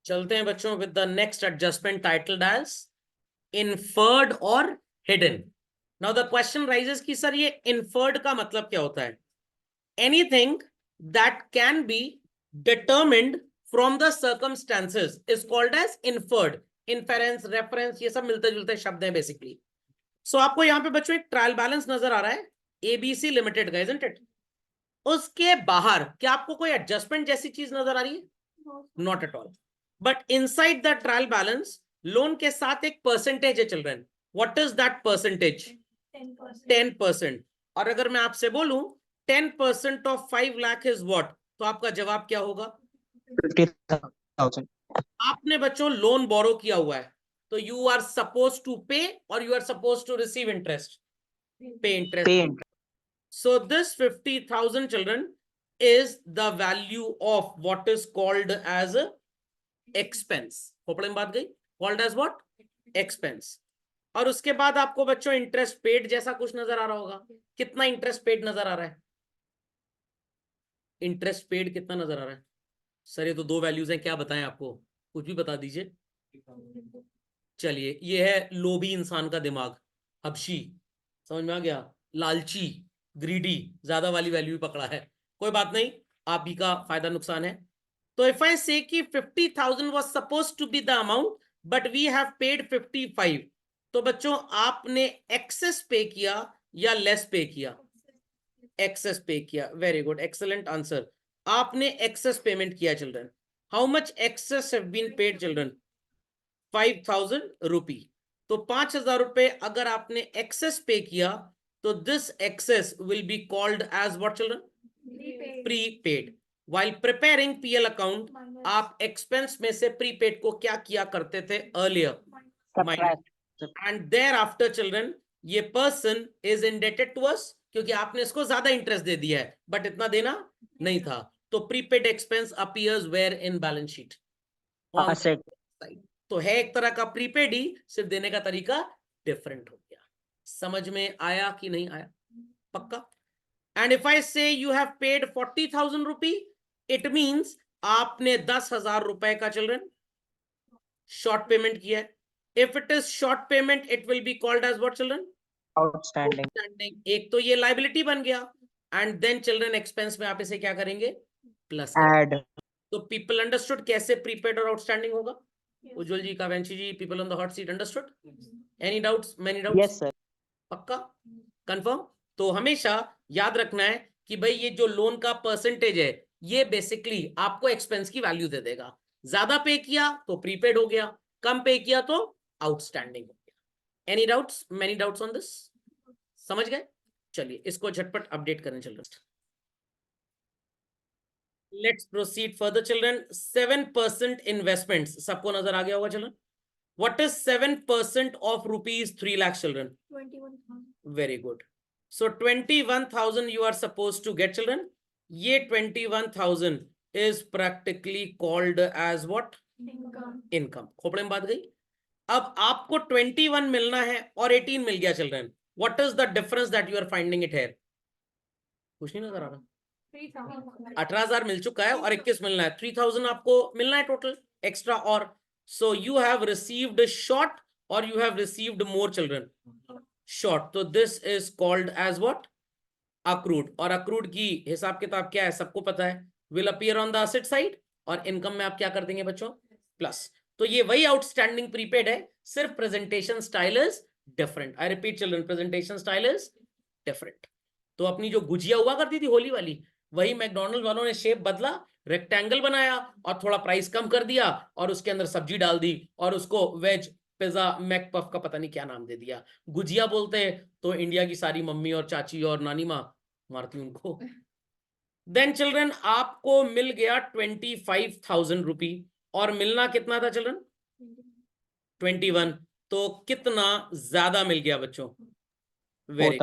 चलते हैं बच्चों with the next adjustment titled as inferred or hidden. Now the question rises कि sir ये इन्फर्ड का मतलब क्या होता है? Anything that can be determined from the circumstances is called as inferred. Inference, reference, ये सब मिलते जुलते शब्द हैं बेसिकली। सो आपको यहाँ पे बच्चों एक ट्रायल बैलेंस नजर आ रहा है एबीसी लिमिटेड का, इजंट इट? उसके बाहर क्या आपको कोई एडजस्टमेंट जैसी चीज नजर आ रही है? Not at all. But inside the trial balance loan के साथ एक परसेंटेज है children. What is that percentage? 10%। और अगर मैं आपसे बोलूं 10% ऑफ 5 लाख इज व्हाट, तो आपका जवाब क्या होगा? 50,000। आपने बच्चों लोन बोरो किया हुआ है, तो you are suppose to pay or you are suppose to receive interest, pay interest. So this 50,000 children is the value of what is called as a expense। खोपड़े में बात गई? Called as what? Expense। और उसके बाद आपको बच्चों interest paid जैसा कुछ नजर आ रहा होगा। कितना इंटरेस्ट पेड नजर आ रहा है? इंटरेस्ट पेड कितना नजर आ रहा है? सर ये तो दो वैल्यूज हैं, क्या बताएं आपको? कुछ भी बता दीजिए। चलिए, ये है लोभी इंसान का दिमाग, हबशी, समझ में आ गया? लालची, ग्रीडी, ज्यादा वाली वैल्यू पकड़ा है। कोई बात नहीं, आप ही का फायदा नुकसान है। तो इफ आई से कि 50,000 was suppose to be the amount but we have paid 55, तो बच्चों आपने एक्सेस पे किया या लेस पे किया? एक्सेस पे किया। Very good, excellent answer. आपने एक्सेस पेमेंट किया children. How much excess have been paid children? 5,000 rupee. तो 5,000 रुपए अगर आपने एक्सेस पे किया तो this excess will be called as what children? Prepaid. While preparing PL account आप एक्सपेंस में से प्रीपेड को क्या किया करते थे? Earlier minus. And thereafter children ये person is indebted to us, क्योंकि आपने इसको ज्यादा इंटरेस्ट दे दिया है बट इतना देना नहीं था। तो prepaid expense appears where in balance sheet? On side. तो है एक तरह का प्रीपेड ही, सिर्फ देने का तरीका डिफरेंट हो गया। समझ में आया कि नहीं आया? पक्का? And if I say you have paid 40,000 rupee, it means आपने 10,000 रुपए का चिल्ड्रन शॉर्ट पेमेंट किया है। If it is short payment it will be called as what children? Outstanding. एक तो ये लाइबिलिटी बन गया, एंड देन चिल्ड्रन एक्सपेंस में आप इसे क्या करेंगे? Plus add. तो पीपल अंडरस्टूड कैसे प्रीपेड और आउटस्टैंडिंग होगा? Ujjwal ji, Kaveshi ji, people on the hot seat, understood? Any doubts? Many doubts? Yes sir. पक्का? कंफर्म? तो हमेशा याद रखना है कि भाई ये जो लोन का परसेंटेज है ये बेसिकली आपको एक्सपेंस की वैल्यू दे देगा। ज्यादा पे किया तो प्रीपेड हो गया, कम पे किया तो आउटस्टैंडिंग हो गया। Any doubts? Many doubts on this? समझ गए? चलिए इसको झटपट अपडेट करें children. Let's proceed further children. 7% investments सबको नजर आ गया होगा children. What is 7% of rupees 3 lakhs children? 21,000. Very good. So 21,000 you are supposed to get children. ये 21,000 is practically called as what? Income. Income. Khopde में बात गई। अब आपको 21 मिलना है और 18 मिल गया children. What is the difference that you are finding it here? कुछ नहीं नजर आ रहा। 3,000. 18,000 मिल चुका है और 21 मिलना है। 3,000 आपको मिलना है टोटल एक्स्ट्रा। और so you have received a short or you have received more children? Short. So this is called as what? Accrued. और accrued की हिसाब किताब क्या है सबको पता है, will appear on the asset side और इनकम में आप क्या कर देंगे बच्चों? प्लस। तो ये वही आउटस्टैंडिंग प्रीपेड है, सिर्फ presentation style is different. I repeat children, presentation style is different. तो अपनी जो गुजिया हुआ करती थी होली वाली, वही मैकडॉनल्ड वालों ने शेप बदला, रेक्टेंगल बनाया और थोड़ा प्राइस कम कर दिया और उसके अंदर सब्जी डाल दी और उसको वेज पिज्जा मैकपफ का पता नहीं क्या नाम दे दिया। गुजिया बोलते हैं तो इंडिया की सारी मम्मी और चाची और नानी माँ मारती उनको। देन चिल्ड्रन आपको मिल गया 25,000 रुपी और मिलना कितना था चिल्ड्रन? 21। तो कितना ज्यादा मिल गया बच्चों? वेरी।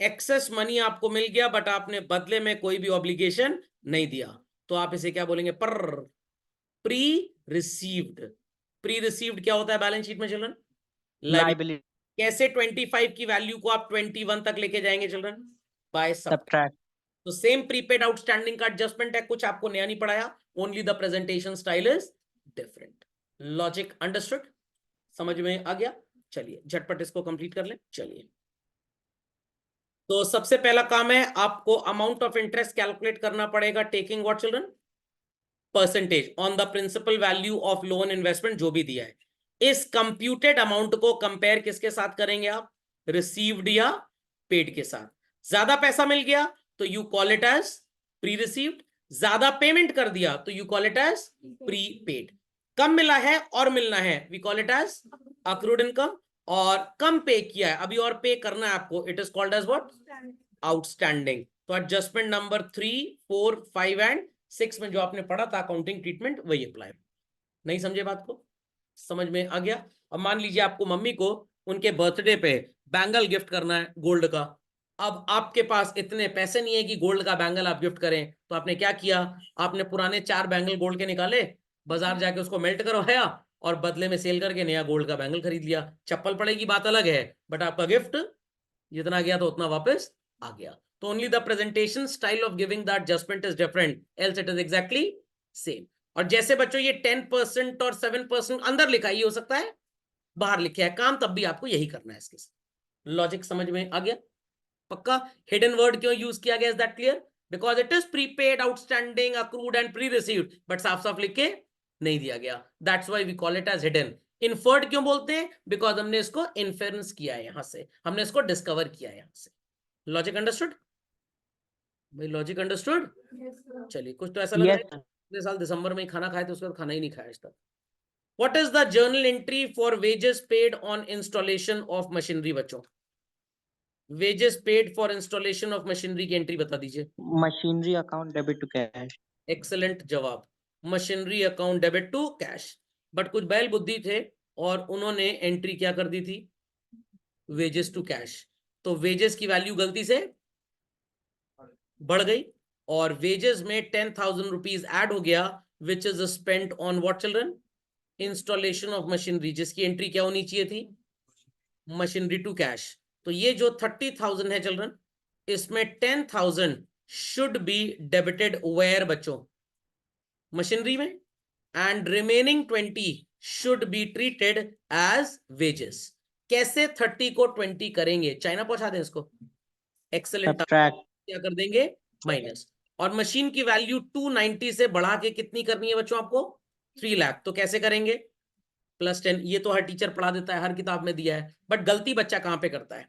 एक्सेस मनी आपको मिल गया बट आपने बदले में कोई भी ऑब्लिगेशन नहीं दिया, तो आप इसे क्या बोलेंगे? Pre received. प्री रिसीव्ड क्या होता है बैलेंस शीट में चिल्ड्रन? लायबिलिटी। कैसे 25 की वैल्यू को आप 21 तक लेके जाएंगे चिल्ड्रन? By subtract. तो सेम प्रीपेड आउटस्टैंडिंग का एडजस्टमेंट है, कुछ आपको नया नहीं पढ़ाया, only the presentation style is different. Logic understood? समझ में आ गया? चलिए झटपट इसको कंप्लीट कर लें। चलिए, तो सबसे पहला काम है, आपको अमाउंट ऑफ इंटरेस्ट कैलकुलेट करना पड़ेगा, taking what children? Percentage on the principal value of loan investment जो भी दिया है। इस कंप्यूटेड अमाउंट को कंपेयर किसके साथ करेंगे आप? रिसीव्ड या पेड के साथ। ज्यादा पैसा मिल गया तो you call it as pre received, ज्यादा पेमेंट कर दिया तो you call it as prepaid. कम मिला है और मिलना है, we call it as accrued income, और कम पे किया है अभी और पे करना है आपको, it is called as what? Outstanding. तो एडजस्टमेंट नंबर 3, 4, 5 एंड 6 में जो आपने पढ़ा था अकाउंटिंग ट्रीटमेंट, वही अप्लाई। नहीं समझे बात को? समझ में आ गया? अब मान लीजिए आपको मम्मी को उनके बर्थडे पे बैंगल गिफ्ट करना है गोल्ड का। अब आपके पास इतने पैसे नहीं है कि गोल्ड का बैंगल आप गिफ्ट करें, तो आपने क्या किया? आपने पुराने 4 बैंगल गोल्ड के निकाले, बाजार जाके उसको मेल्ट करवाया और बदले में सेल करके नया गोल्ड का बैंगल खरीद लिया। चप्पल पड़ेगी बात अलग है, बट आपका गिफ्ट जितना गया तो उतना वापस आ गया। तो only the presentation style of giving the adjustment is different, else it is exactly same. और जैसे बच्चों ये 10% और 7% अंदर लिखा ही हो सकता है, बाहर लिखा है काम, तब भी आपको यही करना है इसके साथ। लॉजिक समझ में आ गया? पक्का? हिडन वर्ड क्यों यूज किया गया, is that clear? Because it is prepaid, outstanding, accrued and pre received, but साफ साफ लिख के नहीं दिया गया, that's why we call it as hidden. Inferred क्यों बोलते हैं? बिकॉज हमने इसको इन्फेरेंस किया है, यहां से हमने इसको डिस्कवर किया है यहां से। लॉजिक अंडरस्टूड भाई? Logic understood? चलिए, कुछ तो ऐसा लग रहा Yes, है sir. पिछले साल दिसंबर में ही खाना खाए थे, उसके बाद खाना ही नहीं खाया आज तक। What is the journal entry for wages paid on installation of machinery बच्चों? wages paid for installation of machinery की एंट्री बता दीजिए। Machinery account debit to cash. Excellent जवाब, machinery account debit to cash. But कुछ बैल बुद्धि थे और उन्होंने एंट्री क्या कर दी थी? Wages to cash. तो वेजेस की वैल्यू गलती से बढ़ गई और वेजेस में 10,000 रुपीज ऐड हो गया, which is spent on what children? Installation of machinery, जिसकी एंट्री क्या होनी चाहिए थी? Machinery to cash. तो ये जो 30,000 है चिल्ड्रन, इसमें 10,000 शुड बी डेबिटेड वेयर बच्चों? मशीनरी में, and remaining 20 should be treated as wages. कैसे 30 को 20 करेंगे? चाइना पहुंचा दें इसको? एक्सेलेंट। Subtract. क्या कर देंगे? माइनस। और मशीन की वैल्यू 290 से बढ़ा के कितनी करनी है बच्चों आपको? 3 लाख। तो कैसे करेंगे? +10। ये तो हर टीचर पढ़ा देता है, हर किताब में दिया है, बट गलती बच्चा कहां पे करता है?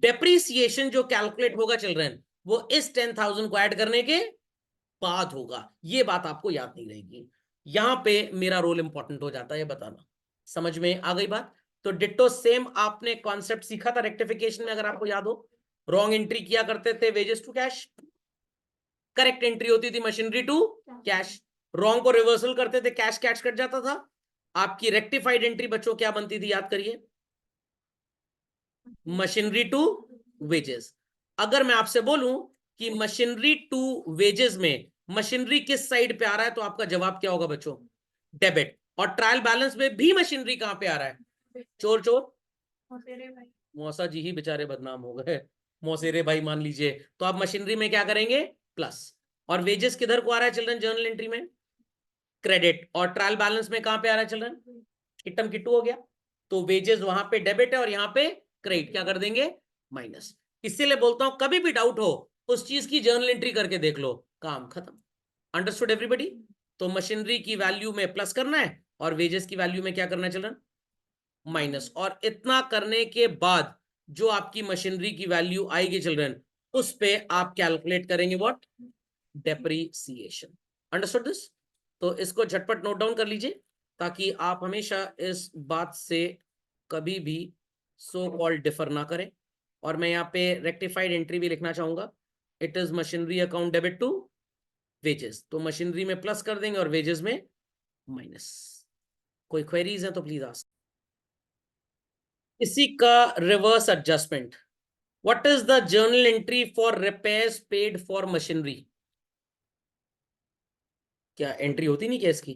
डेप्रीसिएशन जो कैलकुलेट होगा चिल्ड्रन, वो इस 10,000 को ऐड करने के बाद होगा। ये बात आपको याद नहीं रहेगी, यहां पे मेरा रोल इंपॉर्टेंट हो जाता है बताना। समझ में आ गई बात? तो डिट्टो सेम आपने कॉन्सेप्ट सीखा था रेक्टिफिकेशन में, अगर आपको याद हो। रॉन्ग एंट्री किया करते थे wages to cash, correct entry होती थी मशीनरी टू कैश। रॉन्ग को रिवर्सल करते थे, कैश कैश कट जाता था। आपकी रेक्टिफाइड एंट्री बच्चों क्या बनती थी, याद करिए? Machinery to wages. अगर मैं आपसे बोलूं कि मशीनरी टू वेजेस में मशीनरी किस साइड पे आ रहा है, तो आपका जवाब क्या होगा बच्चों? डेबिट। और ट्रायल बैलेंस में भी मशीनरी कहां पे आ रहा है? चोर चोर मौसा जी ही बेचारे बदनाम हो गए, मौसेरे भाई मान लीजिए। तो आप मशीनरी में क्या करेंगे? प्लस। और वेजेस किधर को आ रहा है चिल्ड्रन जर्नल एंट्री में? क्रेडिट। और ट्रायल बैलेंस में कहां पे आ रहा है चिल्ड्रन? किट्टम किट्टू हो गया। तो वेजेस वहां पे डेबिट है और यहां पे क्रेडिट, क्या कर देंगे? माइनस। इसीलिए बोलता हूं कभी भी डाउट हो उस चीज की जर्नल एंट्री करके देख लो, काम खत्म। Understood everybody? तो मशीनरी की वैल्यू में प्लस करना है और वेजेस की वैल्यू में क्या करना है चिल्ड्रन? माइनस। और इतना करने के बाद जो आपकी मशीनरी की वैल्यू आएगी चिल्ड्रन, उस पे आप कैलकुलेट करेंगे व्हाट? डेप्रीसिएशन। Understood this? तो इसको झटपट नोट डाउन कर लीजिए, ताकि आप हमेशा इस बात से कभी भी सो कॉल्ड डिफर ना करें। और मैं यहाँ पे रेक्टिफाइड एंट्री भी लिखना चाहूंगा, it is machinery account debit to wages. तो मशीनरी में प्लस कर देंगे और वेजेस में माइनस। कोई क्वेरीज है तो प्लीज आस्क। इसी का reverse adjustment, what is the journal entry for repairs paid for machinery? क्या एंट्री होती नहीं क्या इसकी?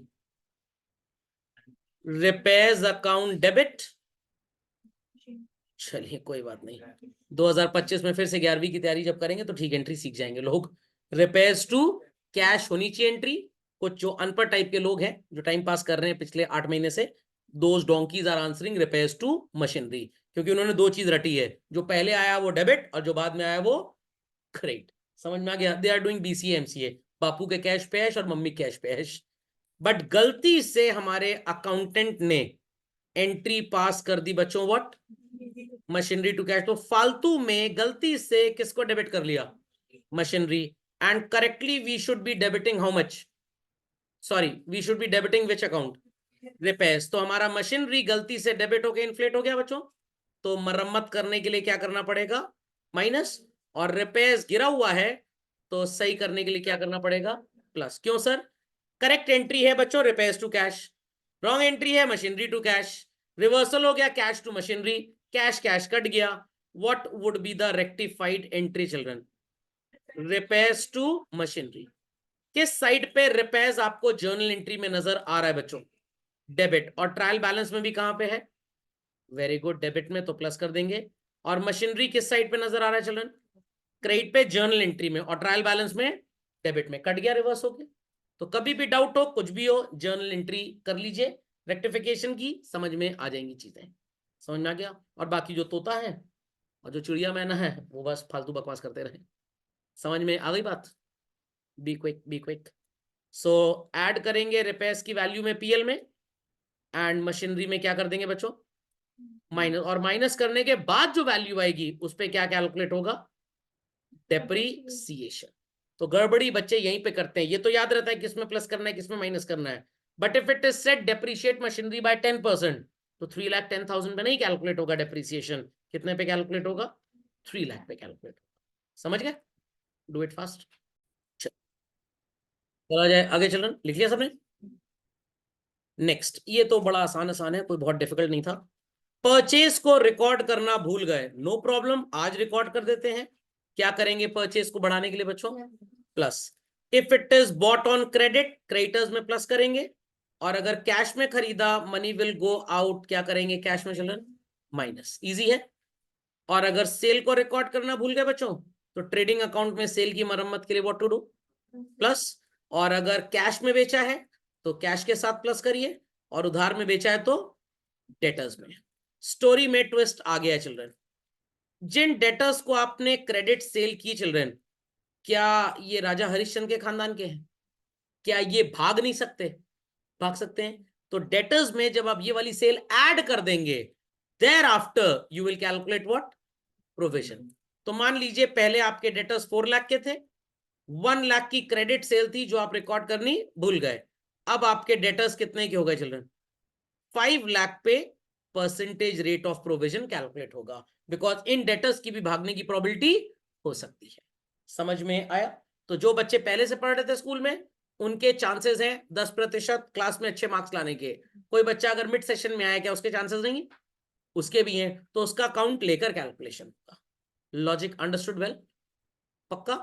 Repairs account debit. चलिए कोई बात नहीं, 2025 में फिर से 11वीं की तैयारी जब करेंगे तो ठीक एंट्री सीख जाएंगे लोग। रिपेयर्स टू कैश होनी चाहिए एंट्री, कुछ जो अनपढ़ टाइप के लोग हैं जो टाइम पास कर रहे हैं पिछले 8 महीने से, those donkeys are answering repairs to machinery, क्योंकि उन्होंने दो चीज रटी है, जो पहले आया वो डेबिट और जो बाद में आया वो क्रेडिट। समझ में आ गया? They are doing BCA MCA, बापू के कैश पे ऐश और मम्मी कैश पे ऐश। बट गलती से हमारे अकाउंटेंट ने एंट्री पास कर दी बच्चों, व्हाट, मशीनरी टू कैश। तो फालतू में गलती से किसको डेबिट कर लिया? Machinery. And correctly we should be debiting how much? Sorry, we should be debiting which account? Repairs. तो हमारा मशीनरी गलती से डेबिट होके इन्फ्लेट हो गया बच्चों, तो मरम्मत करने के लिए क्या करना पड़ेगा? माइनस। और रिपेयर्स गिरा हुआ है तो सही करने के लिए क्या करना पड़ेगा? प्लस। क्यों सर? करेक्ट एंट्री है बच्चों repairs to cash, wrong entry है मशीनरी टू कैश। रिवर्सल हो गया cash to machinery, cash cash cut गया। What would be the rectified entry children? Repairs to machinery. किस साइड पे रिपेयर्स आपको जर्नल एंट्री में नजर आ रहा है बच्चों? डेबिट। और ट्रायल बैलेंस में भी कहां पे है? वेरी गुड, डेबिट में, तो प्लस कर देंगे। और मशीनरी किस साइड पे नजर आ रहा है चिल्ड्रन? क्रेडिट पे जर्नल एंट्री में, और ट्रायल बैलेंस में डेबिट में, कट गया, रिवर्स हो गया। तो कभी भी डाउट हो, कुछ भी हो, जर्नल एंट्री कर लीजिए रेक्टिफिकेशन की, समझ में आ जाएंगी चीजें। समझ में आ गया? और बाकी जो तोता है और जो चिड़िया मैना है वो बस फालतू बकवास करते रहे। समझ में आ गई बात? Be quick, be quick. So add करेंगे रिपेयर्स की वैल्यू में पीएल में, एंड मशीनरी में क्या कर देंगे बच्चों? माइनस। और माइनस करने के बाद जो वैल्यू आएगी उस पर क्या कैलकुलेट होगा? डेप्रीसिएशन। तो गड़बड़ी बच्चे यहीं पे करते हैं, ये तो याद रहता है किसमें प्लस करना है किसमें माइनस करना है, but if it is set depreciate machinery by 10%, तो 3,10,000 पे नहीं कैलकुलेट होगा डेप्रीसिएशन, कितने पे कैलकुलेट होगा? 3 लाख पे कैलकुलेट होगा। समझ गए? Do it fast. चला जाए आगे, चलन लिख लिया सबने? नेक्स्ट, ये तो बड़ा आसान आसान है, कोई बहुत डिफिकल्ट नहीं था। परचेज को रिकॉर्ड करना भूल गए, नो प्रॉब्लम, आज रिकॉर्ड कर देते हैं। क्या करेंगे परचेज को बढ़ाने के लिए बच्चों? Plus. If it is bought on credit, creditors में प्लस करेंगे, और अगर कैश में खरीदा मनी विल गो आउट, क्या करेंगे कैश में चिल्ड्रन? माइनस। इजी है। और अगर सेल को रिकॉर्ड करना भूल गए बच्चों, तो ट्रेडिंग अकाउंट में सेल की मरम्मत के लिए व्हाट टू डू? प्लस। और अगर कैश में बेचा है तो कैश के साथ प्लस करिए, और उधार में बेचा है तो डेटर्स में। स्टोरी में ट्विस्ट आ गया चिल्ड्रन। जिन डेटर्स को आपने क्रेडिट सेल की चिल्ड्रन, क्या ये राजा हरिश्चंद्र के खानदान के हैं? क्या ये भाग नहीं सकते? भाग सकते हैं। तो डेटर्स में जब आप ये वाली सेल ऐड कर देंगे, thereafter you will calculate what? Provision. तो मान लीजिए पहले आपके डेटर्स 4 लाख के थे, 1 लाख की क्रेडिट सेल थी जो आप रिकॉर्ड करनी भूल गए, अब आपके डेटर्स कितने के हो गए चिल्ड्रन? 5 लाख पे percentage rate of provision calculate होगा, बिकॉज इन डेटर्स की भी भागने की प्रोबेबिलिटी हो सकती है। समझ में आया? तो जो बच्चे पहले से पढ़ रहे थे स्कूल में, उनके चांसेस हैं 10% क्लास में अच्छे मार्क्स लाने के। कोई बच्चा अगर मिड सेशन में आया, क्या उसके चांसेस नहीं? उसके भी हैं, तो उसका काउंट लेकर कैलकुलेशन होगा। Logic understood well? पक्का?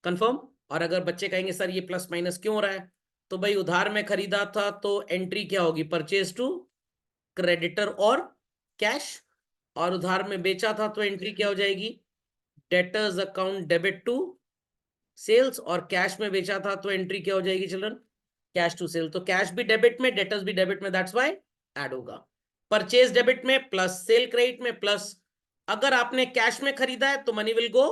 कंफर्म? और अगर बच्चे कहेंगे सर ये प्लस माइनस क्यों हो रहा है, तो भाई उधार में खरीदा था तो एंट्री क्या होगी? परचेज टू क्रेडिटर और कैश, और उधार में बेचा था तो एंट्री क्या हो जाएगी? Debtors account debit to sales, और कैश में बेचा था तो एंट्री क्या हो जाएगी चिल्ड्रन? Cash to sale. तो कैश भी डेबिट में, डेटर्स भी डेबिट में, दैट्स व्हाई ऐड होगा। परचेज डेबिट में प्लस, सेल क्रेडिट में प्लस। अगर आपने कैश में खरीदा है तो मनी विल गो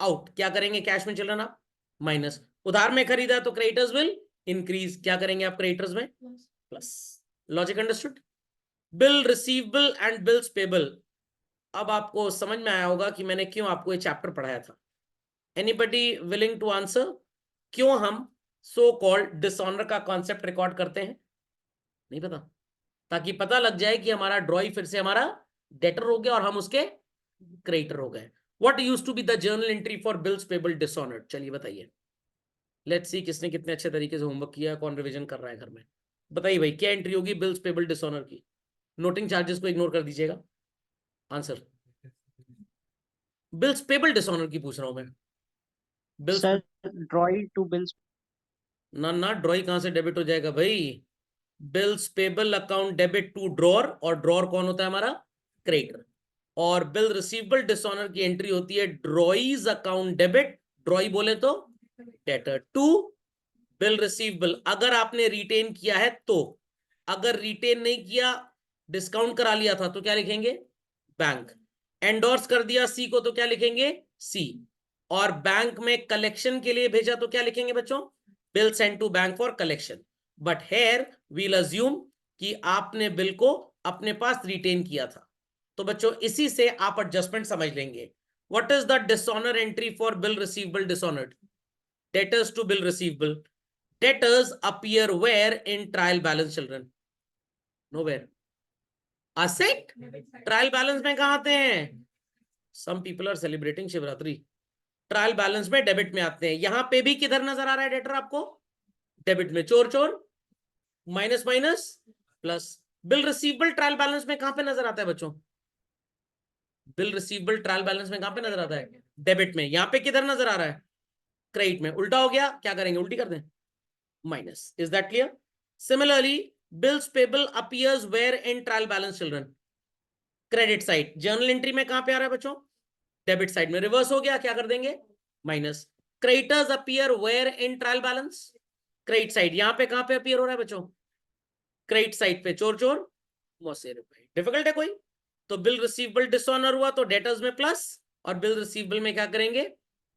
आउट, क्या करेंगे कैश में चिल्ड्रन आप? माइनस। उधार में खरीदा तो क्रेडिटर्स विल इंक्रीज, क्या करेंगे आप क्रेडिटर्स में? Plus. Logic understood? Bill receivable and bills payable. अब आपको समझ में आया होगा कि मैंने क्यों आपको ये चैप्टर पढ़ाया था। एनीबडी विलिंग टू आंसर, क्यों हम सो कॉल्ड डिसऑनर का कॉन्सेप्ट रिकॉर्ड करते हैं? नहीं पता? ताकि पता लग जाए कि हमारा ड्रॉई फिर से हमारा डेटर हो गया और हम उसके क्रेडिटर हो गए। What used to be the journal entry for bills payable dishonoured? चलिए बताइए। लेट्स सी किसने कितने अच्छे तरीके से होमवर्क किया, कौन रिवीजन कर रहा है घर में। बताइए भाई, क्या एंट्री होगी बिल्स पेबल डिसऑनर की? नोटिंग चार्जेस को इग्नोर कर दीजिएगा। आंसर बिल्स पेबल डिसऑनर की पूछ रहा हूं मैं। Bills Sir, drawing to bills. ना ना, ड्रॉई कहां से डेबिट हो जाएगा भाई? Bills payable account debit to drawer, और ड्रॉर कौन होता है हमारा? क्रेडिटर। और बिल रिसीवेबल डिसऑनर की एंट्री होती है ड्रॉइज अकाउंट डेबिट, ड्रॉई बोले तो डेटर, टू बिल रिसीवेबल अगर आपने रिटेन किया है तो, अगर रिटेन नहीं किया, डिस्काउंट करा लिया था, तो क्या लिखेंगे? बैंक। एंडोर्स कर दिया सी को तो क्या लिखेंगे? सी। और बैंक में कलेक्शन के लिए भेजा तो क्या लिखेंगे बच्चों? Bill send to bank for collection. But here we'll assume कि आपने बिल को अपने पास रिटेन किया था, तो बच्चों इसी से आप एडजस्टमेंट समझ लेंगे। What is the dishonour entry for bill receivable dishonoured? Debtors to bill receivable. Debtors appear where in trial balance children? Nowhere. Asset trial balance में कहां आते हैं? Some people are celebrating Shivratri. Trial balance में debit में आते हैं। यहां पे भी किधर नजर आ रहा है डेटर आपको? डेबिट में। चोर चोर, minus minus plus. Bill receivable trial balance में कहां पे नजर आता है बच्चों? बिल रिसीवेबल ट्रायल बैलेंस में कहां पे नजर आता है? डेबिट में। यहां पे किधर नजर आ रहा है? क्रेडिट में। उल्टा हो गया, क्या करेंगे? उल्टी कर दें, minus. Is that clear? Similarly bills payable appears where in trial balance children? Credit side. Journal entry में कहां पे आ रहा है बच्चों? डेबिट साइड में। रिवर्स हो गया, क्या कर देंगे? Minus. Creditors appear where in trial balance? Credit side. यहां पे कहां पे अपीयर हो रहा है बच्चों? क्रेडिट साइड पे। चोर चोर, मौसे रुपए। डिफिकल्ट है कोई? तो बिल रिसीवेबल डिसऑनर हुआ तो डेटर्स में प्लस, और बिल रिसीवेबल में क्या करेंगे?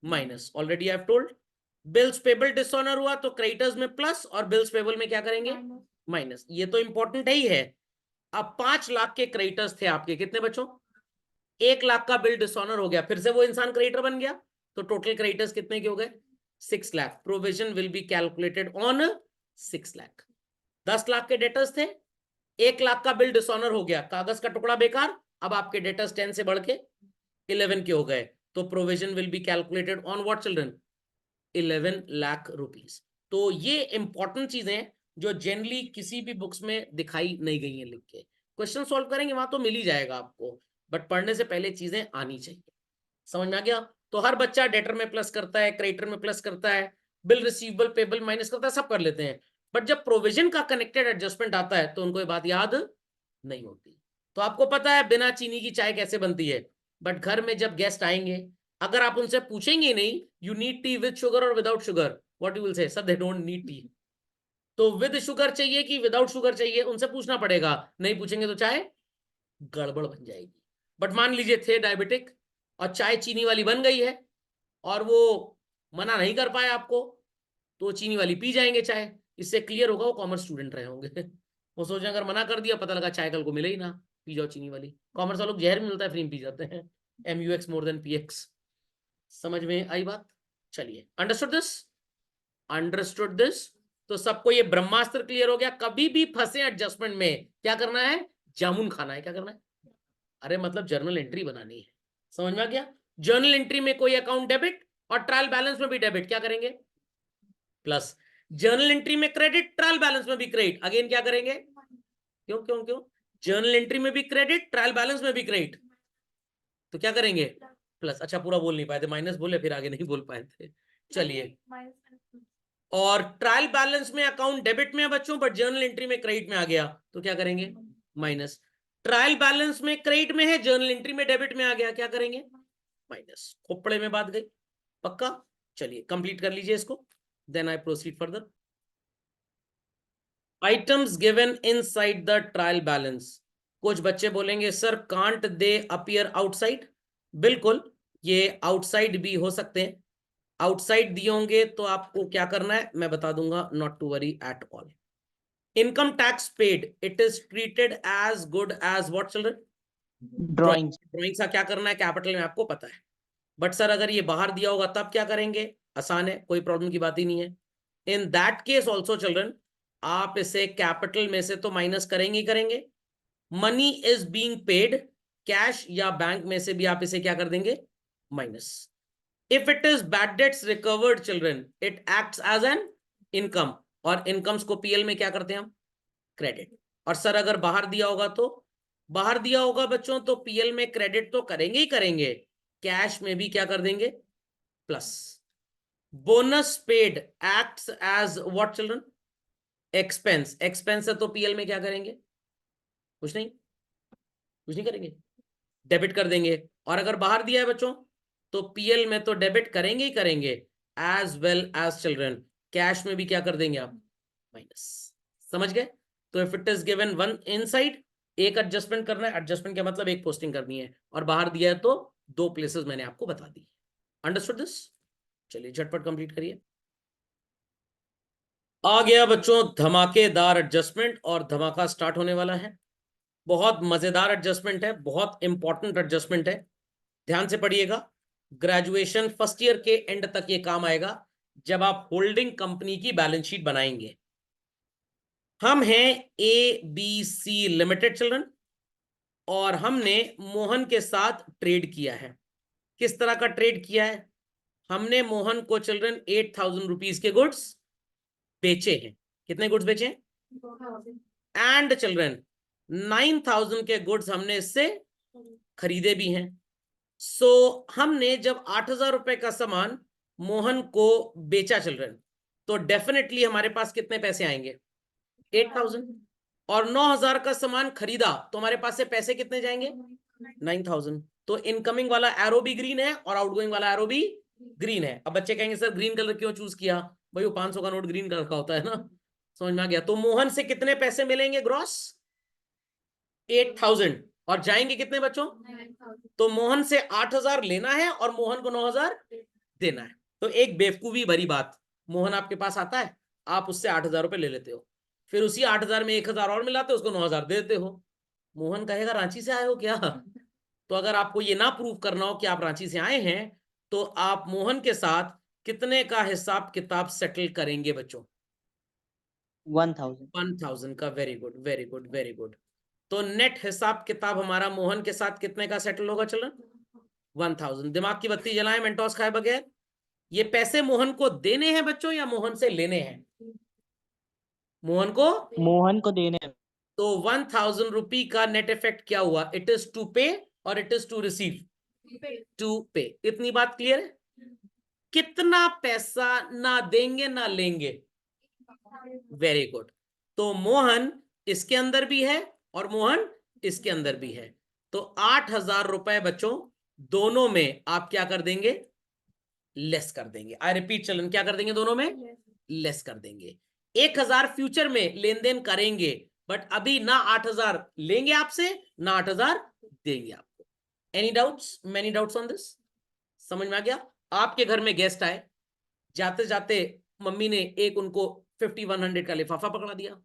Minus. Already I have told. Bills payable dishonour हुआ तो क्रेडिटर्स में प्लस, और बिल्स पेबल में क्या करेंगे? माइनस। ये तो इंपॉर्टेंट ही है। अब 5 लाख के क्रेडिटर्स थे आपके, कितने बच्चों? 1 लाख का बिल डिसऑनर हो गया, फिर से वो इंसान क्रेडिटर बन गया, तो टोटल क्रेडिटर्स कितने के हो गए? 6 lakh. Provision will be calculated on 6 lakh. 10 lakh के डेटर्स थे, 1 लाख का बिल डिसऑनर हो गया, कागज का टुकड़ा बेकार, अब आपके डेटर्स 10 से बढ़ के 11 के हो गए, तो provision will be calculated on what children? 11 lakh rupees. तो ये इंपॉर्टेंट चीजें हैं जो जनरली किसी भी बुक्स में दिखाई नहीं गई हैं लिख के। क्वेश्चन सॉल्व करेंगे वहां तो मिल ही जाएगा आपको, बट पढ़ने से पहले चीजें आनी चाहिए। समझ में आ गया? तो हर बच्चा डेटर में प्लस करता है, क्रेडिटर में प्लस करता है, बिल रिसीवेबल पेबल माइनस करता है, सब कर लेते हैं, बट जब प्रोविजन का कनेक्टेड एडजस्टमेंट आता है तो उनको ये बात याद नहीं होती। तो आपको पता है बिना चीनी की चाय कैसे बनती है, बट घर में जब गेस्ट आएंगे, अगर आप उनसे पूछेंगे नहीं you need tea with sugar or without sugar, what you will say? Sir they don't need tea. तो विद शुगर चाहिए कि विदाउट शुगर चाहिए, उनसे पूछना पड़ेगा। नहीं पूछेंगे तो चाय गड़बड़ बन जाएगी। बट मान लीजिए थे डायबिटिक और चाय चीनी वाली बन गई है, और वो मना नहीं कर पाए आपको, तो चीनी वाली पी जाएंगे चाय। इससे क्लियर होगा वो कॉमर्स स्टूडेंट रहे होंगे। वो सोचे अगर मना कर दिया, पता लगा चाय कल को मिले ही ना, पी जाओ चीनी वाली। कॉमर्स वालों को जहर मिलता है, फ्री में पी जाते हैं। MUX more than PX। समझ में आई बात? चलिए, अंडरस्टूड दिस? Understood this? तो सबको ये ब्रह्मास्त्र क्लियर हो गया। कभी भी फंसे एडजस्टमेंट में, क्या करना है? जामुन खाना है। क्या करना है? अरे मतलब जर्नल एंट्री बनानी है। समझ में आ गया? जर्नल एंट्री में कोई अकाउंट डेबिट और ट्रायल बैलेंस में भी डेबिट, क्या करेंगे? प्लस। जर्नल एंट्री में क्रेडिट, ट्रायल बैलेंस में भी क्रेडिट, अगेन क्या करेंगे? क्यों क्यों क्यों? जर्नल एंट्री में भी क्रेडिट, ट्रायल बैलेंस में भी क्रेडिट, तो क्या करेंगे? प्लस। अच्छा पूरा बोल नहीं पाए थे, माइनस बोले फिर आगे नहीं बोल पाए थे। चलिए, और ट्रायल बैलेंस में अकाउंट डेबिट में है बच्चों, बट जर्नल एंट्री में क्रेडिट में आ गया, तो क्या करेंगे? माइनस। ट्रायल बैलेंस में क्रेडिट में है, जर्नल एंट्री में डेबिट में आ गया, क्या करेंगे? माइनस। खोपड़े में बात गई, पक्का? चलिए कंप्लीट कर लीजिए इसको, then I proceed further. Items given inside the trial balance. कुछ बच्चे बोलेंगे sir can't they appear outside? बिल्कुल, ये आउटसाइड भी हो सकते हैं। आउटसाइड दिए होंगे तो आपको क्या करना है मैं बता दूंगा, not to worry at all. Income tax paid, it is treated as good as what children? Drawing. Drawing का क्या करना है कैपिटल में, आपको पता है। बट सर अगर ये बाहर दिया होगा तब क्या करेंगे? आसान है, कोई प्रॉब्लम की बात ही नहीं है। In that case also children, आप इसे कैपिटल में से तो माइनस करेंगे ही करेंगे। Money is being paid, cash या बैंक में से भी आप इसे क्या कर देंगे? Minus. If it is bad debts recovered children, it acts as an income, और इनकम्स को PL में क्या करते हैं हम? क्रेडिट। और सर अगर बाहर दिया होगा तो? बाहर दिया होगा बच्चों तो PL में क्रेडिट तो करेंगे ही करेंगे, कैश में भी क्या कर देंगे? Plus. Bonus paid acts as what children? Expense. Expense है तो PL में क्या करेंगे? कुछ नहीं, कुछ नहीं करेंगे, डेबिट कर देंगे। और अगर बाहर दिया है बच्चों तो PL में तो डेबिट करेंगे ही करेंगे, as well as children cash में भी क्या कर देंगे आप, माइनस। समझ गए? तो if it is given one inside, एक एडजस्टमेंट करना है, एडजस्टमेंट का मतलब एक पोस्टिंग करनी है, और बाहर दिया है तो 2 प्लेसेस मैंने आपको बता दी। Understood this? चलिए झटपट कंप्लीट करिए। आ गया बच्चों धमाकेदार एडजस्टमेंट, और धमाका स्टार्ट होने वाला है। बहुत मजेदार एडजस्टमेंट है, बहुत इंपॉर्टेंट एडजस्टमेंट है, ध्यान से पढ़िएगा। ग्रेजुएशन फर्स्ट ईयर के एंड तक ये काम आएगा जब आप होल्डिंग कंपनी की बैलेंस शीट बनाएंगे। हम हैं ABC लिमिटेड चिल्ड्रन, और हमने मोहन के साथ ट्रेड किया है। किस तरह का ट्रेड किया है? हमने मोहन को चिल्ड्रन 8,000 रुपीज के गुड्स बेचे हैं। कितने गुड्स बेचे? एंड चिल्ड्रन 9,000 के गुड्स हमने इससे खरीदे भी हैं। सो हमने जब 8,000 रुपए का सामान मोहन को बेचा चिल्ड्रन, तो डेफिनेटली हमारे पास कितने पैसे आएंगे? 8,000। और 9,000 का सामान खरीदा तो हमारे पास से पैसे कितने जाएंगे? 9,000। तो इनकमिंग वाला एरो भी ग्रीन है और आउटगोइंग वाला एरो भी ग्रीन है। अब बच्चे कहेंगे सर ग्रीन कलर क्यों चूज किया? भाई वो 500 का नोट ग्रीन कलर का होता है ना। समझ में आ गया? तो मोहन से कितने पैसे मिलेंगे ग्रॉस? 8,000। और जाएंगे कितने बच्चों? तो मोहन से 8,000 लेना है और मोहन को 9,000 देना है। तो एक बेवकूफी भरी बात, मोहन आपके पास आता है, आप उससे 8,000 रुपए ले लेते हो, फिर उसी 8,000 में 1,000 और मिलाते हो, उसको 9,000 दे देते हो। मोहन कहेगा रांची से आए हो क्या? तो अगर आपको ये ना प्रूव करना हो कि आप रांची से आए हैं, तो आप मोहन के साथ कितने का हिसाब किताब सेटल करेंगे बच्चों? 1,000. 1,000 का। Very good, very good, very good. तो नेट हिसाब किताब हमारा मोहन के साथ कितने का सेटल होगा चलन? 1,000। दिमाग की बत्ती जलाएं मेंटोस खाए बगैर। ये पैसे मोहन को देने हैं बच्चों या मोहन से लेने हैं? मोहन को। मोहन को देने हैं. तो 1,000 रुपी का नेट इफेक्ट क्या हुआ? It is to pay or it is to receive? To pay. इतनी बात क्लियर है? कितना पैसा ना देंगे ना लेंगे? Very good. तो मोहन इसके अंदर भी है और मोहन इसके अंदर भी है। तो 8,000 रुपए बच्चों दोनों में आप क्या कर देंगे? लेस कर देंगे। आई रिपीट चलन, क्या कर देंगे दोनों में? लेस कर देंगे। 1,000 फ्यूचर में लेन देन करेंगे, बट अभी ना 8,000 लेंगे आपसे ना 8,000 देंगे आपको। Any doubts? Many doubts on this? समझ में आ गया? आपके घर में गेस्ट आए, जाते जाते मम्मी ने एक उनको 50-100 का लिफाफा पकड़ा दिया।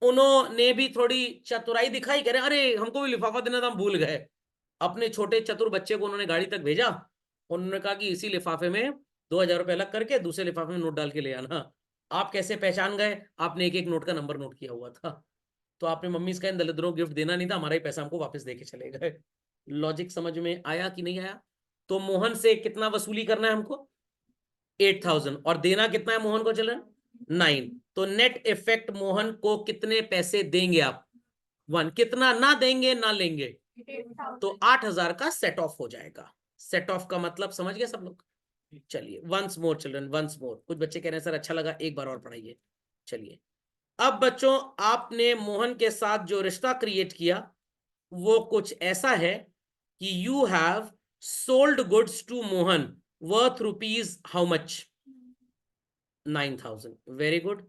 उन्होंने भी थोड़ी चतुराई दिखाई, कह रहे अरे हमको भी लिफाफा देना था, हम भूल गए। अपने छोटे चतुर बच्चे को उन्होंने गाड़ी तक भेजा। उन्होंने कहा कि इसी लिफाफे में 2,000 रुपए अलग करके दूसरे लिफाफे में नोट डाल के ले आना। आप कैसे पहचान गए? आपने एक एक नोट का नंबर नोट किया हुआ था। तो आपने मम्मी इसका इन दलिद्रों को गिफ्ट देना नहीं था, हमारा ही पैसा हमको वापस दे के चले गए। लॉजिक समझ में आया कि नहीं आया? तो मोहन से कितना वसूली करना है हमको? 8,000। और देना कितना है मोहन को चलन? 9। तो नेट इफेक्ट मोहन को कितने पैसे देंगे आप? 1। कितना ना देंगे ना लेंगे? तो 8,000 का सेट ऑफ हो जाएगा। सेट ऑफ का मतलब समझ गए सब लोग? चलिए once more children, once more. कुछ बच्चे कह रहे हैं सर अच्छा लगा, एक बार और पढ़ाइए। चलिए अब बच्चों आपने मोहन के साथ जो रिश्ता क्रिएट किया वो कुछ ऐसा है कि you have sold goods to Mohan worth rupees how much? 9,000। Very good.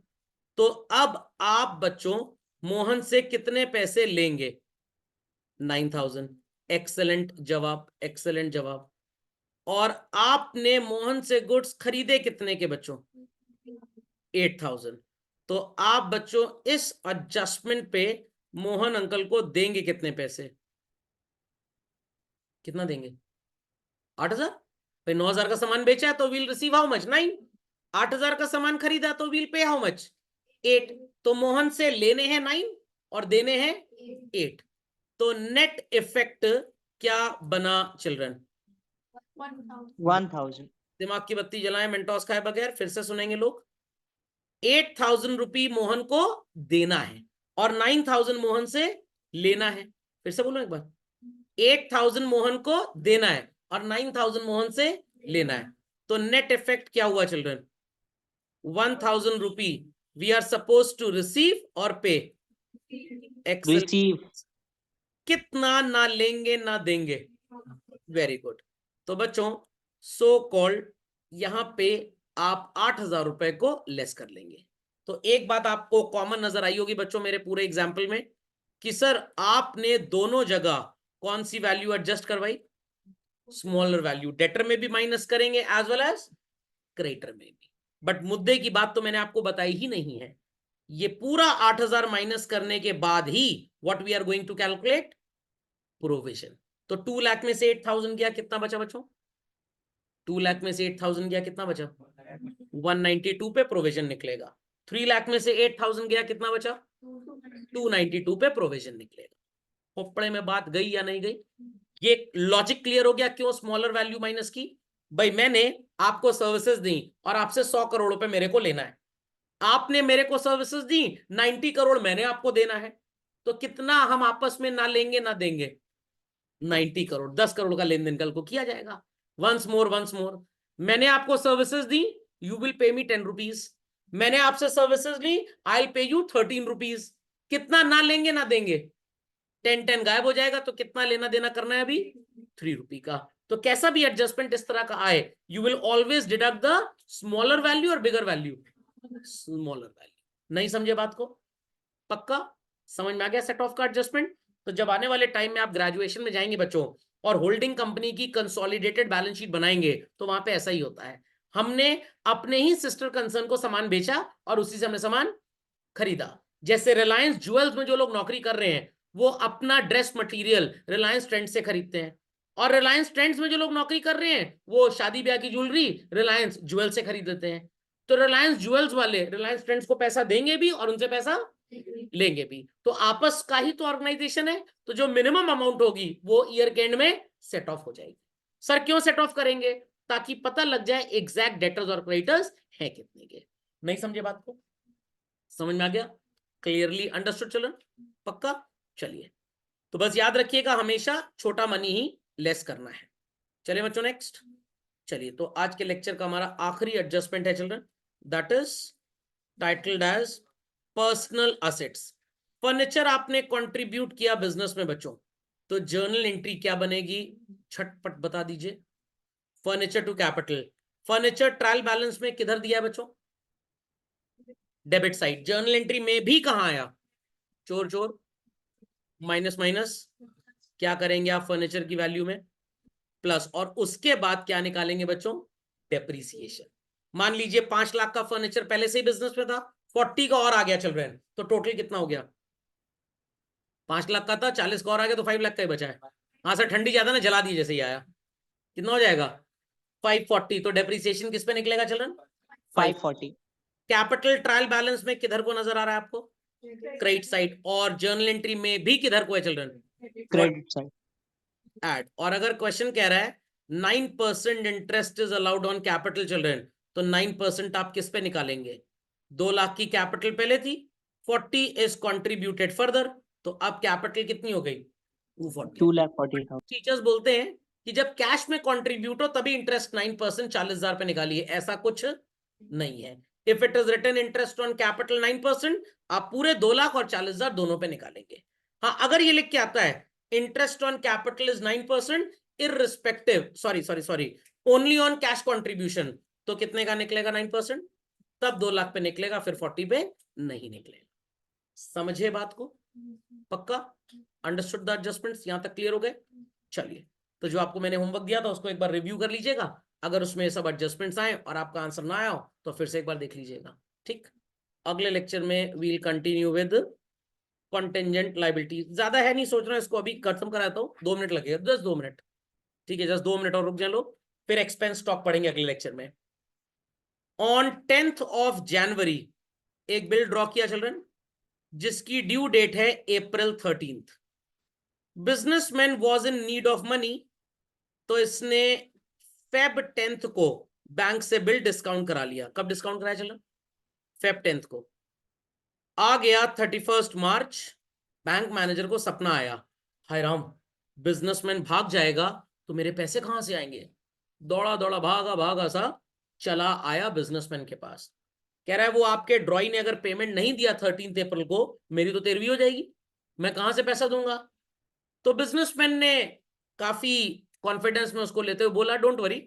तो अब आप बच्चों मोहन से कितने पैसे लेंगे? 9,000। एक्सेलेंट जवाब, एक्सेलेंट जवाब। और आपने मोहन से गुड्स खरीदे कितने के बच्चों? 8,000। तो आप बच्चों इस एडजस्टमेंट पे मोहन अंकल को देंगे कितने पैसे? कितना देंगे? 8,000। भाई 9,000 का सामान बेचा है तो वील रिसीव हाउ मच? 9। 8,000 का सामान खरीदा तो वील पे हाउ मच? 8। तो मोहन से लेने हैं 9 और देने हैं 8। तो नेट इफेक्ट क्या बना चिल्ड्रन? 1,000. दिमाग की बत्ती जलाएं मेंटोस खाए बगैर। फिर से सुनेंगे लोग। 8,000 रुपी मोहन को देना है और 9,000 मोहन से लेना है। फिर से बोलो एक बार। 8,000 मोहन को देना है और 9,000 मोहन से लेना है। तो नेट इफेक्ट क्या हुआ children? 1,000 rupee we are suppose to receive or pay? Receive. कितना ना लेंगे ना देंगे? Very good. तो बच्चों सो कॉल्ड यहां पे आप 8,000 रुपए को लेस कर लेंगे। तो एक बात आपको कॉमन नजर आई होगी बच्चों मेरे पूरे एग्जाम्पल में कि सर आपने दोनों जगह कौन सी वैल्यू एडजस्ट करवाई, स्मॉलर वैल्यू, डेटर में भी माइनस करेंगे एज वेल एज क्रेडिटर में भी। बट मुद्दे की बात तो मैंने आपको बताई ही नहीं है। ये पूरा 8,000 माइनस करने के बाद ही what we are going to calculate, provision. तो 2 लाख में से 8,000 गया, कितना बचा बच्चों? 2 लाख में से 8,000 गया, कितना बचा? 192 पे प्रोविजन निकलेगा। 3 लाख में से 8,000 गया, कितना बचा? 292 पे प्रोविजन निकलेगा। खोपड़े में बात गई या नहीं गई? ये लॉजिक क्लियर हो गया क्यों स्मॉलर वैल्यू माइनस की? भाई मैंने आपको सर्विसेज दी और आपसे 100 करोड़ रुपए मेरे को लेना है, आपने मेरे को सर्विसेज दी 90 करोड़ मैंने आपको देना है, तो कितना हम आपस में ना लेंगे ना देंगे? 90 करोड़, 10 करोड़ का लेन देन कल को किया जाएगा। वंस मोर, मैंने आपको services the, you will pay me 10 rupees, मैंने आपसे सर्विसेज ली, I will pay you 13 rupees. कितना ना लेंगे ना देंगे? 10 गायब हो जाएगा, तो कितना लेना देना करना है अभी? 3 रुपी का। तो कैसा भी एडजस्टमेंट इस तरह का आए, you will always deduct the smaller value और बिगर वैल्यू, स्मॉलर वैल्यू। नहीं समझे बात को? पक्का समझ में आ गया सेट ऑफ का एडजस्टमेंट? तो जब आने वाले टाइम में आप ग्रेजुएशन में जाएंगे बच्चों और होल्डिंग कंपनी की कंसोलिडेटेड बैलेंस शीट बनाएंगे, तो वहां पे ऐसा ही होता है। हमने अपने ही सिस्टर कंसर्न को सामान बेचा और उसी से हमने सामान खरीदा। जैसे रिलायंस ज्वेल्स में जो लोग नौकरी कर रहे हैं वो अपना ड्रेस मटेरियल रिलायंस ट्रेंड्स से खरीदते हैं, और रिलायंस ट्रेंड्स में जो लोग नौकरी कर रहे हैं वो शादी ब्याह की ज्वेलरी रिलायंस ज्वेल से खरीद लेते हैं। तो रिलायंस ज्वेल्स वाले रिलायंस ट्रेंड्स को पैसा देंगे भी और उनसे पैसा लेंगे भी, तो आपस का ही तो ऑर्गेनाइजेशन है। तो जो मिनिमम अमाउंट होगी वो ईयर के एंड में सेट ऑफ हो जाएगी। सर क्यों सेट ऑफ करेंगे? ताकि पता लग जाए एग्जैक्ट डेटर्स और क्रेडिटर्स है कितने के। नहीं समझे बात को? समझ में आ गया? Clearly understood children? पक्का? चलिए, तो बस याद रखिएगा हमेशा छोटा मनी ही लेस करना है। चलिए बच्चों नेक्स्ट। चलिए, तो आज के लेक्चर का हमारा आखिरी एडजस्टमेंट है children, that is titled as personal assets. Furniture आपने कंट्रीब्यूट किया बिजनेस में बच्चों, तो जर्नल एंट्री क्या बनेगी? छटपट बता दीजिए। Furniture to capital, furniture trial balance में किधर दिया है बच्चों? Debit side. जर्नल एंट्री में भी कहां आया? चोर चोर, माइनस माइनस, क्या करेंगे आप फर्नीचर की वैल्यू में? प्लस, और उसके बाद क्या निकालेंगे बच्चों? डेप्रीसिएशन। मान लीजिए 5 लाख का फर्नीचर पहले से ही बिजनेस में था, 40 का और आ गया चिल्ड्रन, तो टोटल कितना हो गया? 5 लाख का था, 40 का और आ गया, तो 5 लाख का ही बचा है। हाँ सर ठंडी ज्यादा ना, जला दी जैसे ही आया, कितना हो जाएगा? 540। तो डेप्रीसिएशन किस पे निकलेगा चिल्ड्रन? 540 कैपिटल ट्रायल बैलेंस में किधर को नजर आ रहा है आपको? Credit side. और जर्नल एंट्री में भी किधर को है चिल्ड्रन? Credit side. ऐड। और अगर क्वेश्चन कह रहा है 9% interest is allowed on capital children, तो 9% आप किस पे निकालेंगे? 2 लाख की कैपिटल पहले थी, 40 इज कॉन्ट्रीब्यूटेड फर्दर, तो अब कैपिटल कितनी हो गई? 240। 2,40,000। टीचर्स बोलते हैं कि जब कैश में कंट्रीब्यूट हो तभी इंटरेस्ट 9% 40,000 पे निकालिए, ऐसा कुछ नहीं है। If it is written interest on capital 9%, आप पूरे 2 लाख और 40,000 दोनों पे निकालेंगे। हाँ, अगर ये लिख के आता है interest on capital is 9% irrespective, sorry only on cash contribution, तो कितने का निकलेगा 9%? तब 2 लाख पे निकलेगा, फिर 40 पे नहीं निकलेगा। समझे बात को? पक्का अंडरस्टूड द एडजस्टमेंट्स? यहां तक क्लियर हो गए? चलिए, तो जो आपको मैंने होमवर्क दिया था उसको एक बार रिव्यू कर लीजिएगा। अगर उसमें सब एडजस्टमेंट्स आए और आपका आंसर ना आया हो तो फिर से एक बार देख लीजिएगा। ठीक, अगले लेक्चर में we'll continue with contingent liability. ज्यादा है नहीं, सोच रहा हूं इसको अभी खत्म कराता हूँ, 2 मिनट लगेगा, 2 मिनट। ठीक है, जस्ट 2 मिनट और रुक जाए लोग, फिर एक्सपेंस स्टॉक पढ़ेंगे अगले लेक्चर में। ऑन 10th ऑफ जनवरी एक बिल ड्रॉ किया चिल्ड्रन, जिसकी ड्यू डेट है April 13th। Businessman was in need of money, तो इसने Feb 10th को बैंक से बिल डिस्काउंट करा लिया। कब डिस्काउंट कराया चलो? Feb 10th को। आ गया 31st मार्च, बैंक मैनेजर को सपना आया, हाय राम बिजनेसमैन भाग जाएगा तो मेरे पैसे कहां से आएंगे। दौड़ा दौड़ा भागा भागा सा चला आया बिजनेसमैन के पास, कह रहा है वो आपके ड्रॉई ने अगर पेमेंट नहीं दिया 13 अप्रैल को, मेरी तो 13वीं हो जाएगी, मैं कहां से पैसा दूंगा। तो बिजनेसमैन ने काफी कॉन्फिडेंस में उसको लेते हुए बोला, डोंट वरी,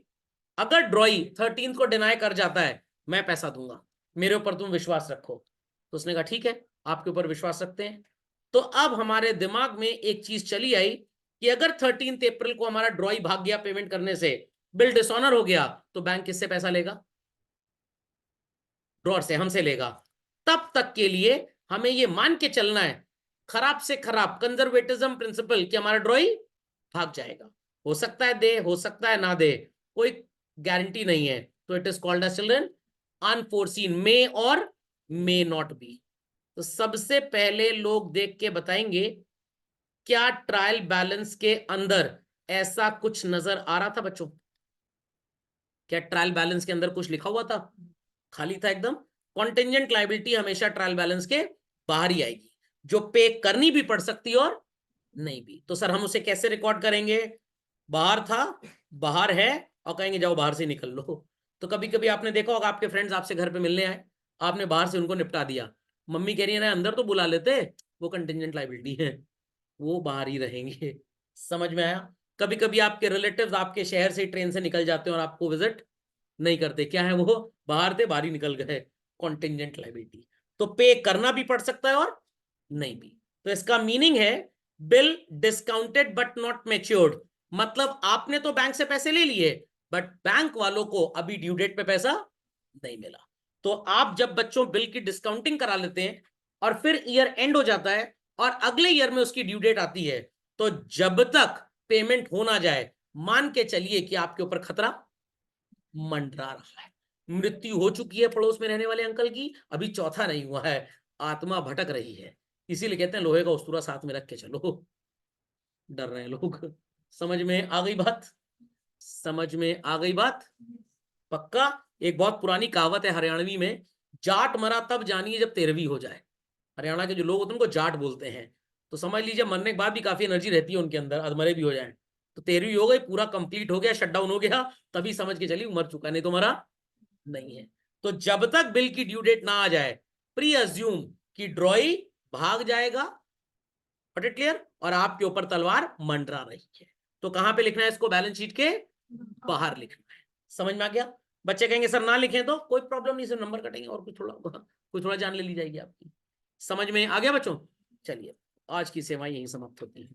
अगर ड्रॉई 13 को डिनाई कर जाता है मैं पैसा दूंगा, मेरे ऊपर तुम विश्वास रखो। तो उसने कहा ठीक है, आपके ऊपर विश्वास रखते हैं। तो अब हमारे दिमाग में एक चीज चली आई कि अगर 13 अप्रैल को हमारा ड्रॉई भाग गया पेमेंट करने से, बिल डिसऑनर हो गया, तो बैंक किससे पैसा लेगा? ड्रॉर से, हमसे लेगा। तब तक के लिए हमें ये मान के चलना है, खराब से खराब कंजर्वेटिज्म प्रिंसिपल, कि हमारा ड्रॉई भाग जाएगा। हो सकता है दे, हो सकता है ना दे, कोई गारंटी नहीं है। तो it is called as children unforeseen, may or may not be. तो सबसे पहले लोग देख के बताएंगे क्या ट्रायल बैलेंस के अंदर ऐसा कुछ नजर आ रहा था बच्चों? क्या ट्रायल बैलेंस के अंदर कुछ लिखा हुआ था? खाली था एकदम। कॉन्टेंजेंट लायबिलिटी हमेशा ट्रायल बैलेंस के बाहर ही आएगी, जो पे करनी भी पड़ सकती है और नहीं भी। तो सर हम उसे कैसे रिकॉर्ड करेंगे? बाहर था, बाहर है, और कहेंगे जाओ बाहर से निकल लो। तो कभी कभी आपने देखा होगा, आपके फ्रेंड्स आपसे घर पे मिलने आए, आपने बाहर से उनको निपटा दिया, मम्मी कह रही है ना अंदर तो बुला लेते, वो कंटिजेंट लायबिलिटी है, वो बाहर ही रहेंगे। समझ में आया? कभी कभी आपके रिलेटिव्स आपके शहर से ट्रेन से निकल जाते हैं और आपको विजिट नहीं करते, क्या है वो? बाहर थे, बाहर ही निकल गए, कॉन्टिजेंट लायबिलिटी। तो पे करना भी पड़ सकता है और नहीं भी। तो इसका मीनिंग है bill discounted but not matured, मतलब आपने तो बैंक से पैसे ले लिए बट बैंक वालों को अभी ड्यू डेट पे पैसा नहीं मिला। तो आप जब बच्चों बिल की डिस्काउंटिंग करा लेते हैं और फिर ईयर एंड हो जाता है और अगले ईयर में उसकी ड्यू डेट आती है, तो जब तक पेमेंट हो ना जाए मान के चलिए कि आपके ऊपर खतरा मंडरा रहा है। मृत्यु हो चुकी है पड़ोस में रहने वाले अंकल की, अभी चौथा नहीं हुआ है, आत्मा भटक रही है। इसीलिए कहते हैं लोहे का उस्तूरा साथ में रख के चलो, डर रहे हैं लोग। समझ में आ गई बात? समझ में आ गई बात? पक्का? एक बहुत पुरानी कहावत है हरियाणवी में, जाट मरा तब जानिए जब 13वीं हो जाए। हरियाणा के जो लोग होते हैं उनको जाट बोलते हैं। तो समझ लीजिए मरने के बाद भी काफी एनर्जी रहती है उनके अंदर, अधमरे भी हो जाए। तो 13वीं हो गई, पूरा कंप्लीट हो गया, शटडाउन हो गया, तभी समझ के चलिए मर चुका, नहीं तो मरा नहीं है। तो जब तक बिल की ड्यू डेट ना आ जाए, प्री अज्यूम कि ड्रॉई भाग जाएगा, बट इट क्लियर, और आपके ऊपर तलवार मंडरा रही है। तो कहां पे लिखना है इसको? बैलेंस शीट के बाहर लिखना है। समझ में आ गया? बच्चे कहेंगे सर ना लिखें तो कोई प्रॉब्लम नहीं, सिर्फ नंबर कटेंगे और कुछ थोड़ा जान ले ली जाएगी आपकी। समझ में आ गया बच्चों? चलिए आज की सेवा यहीं समाप्त होती है।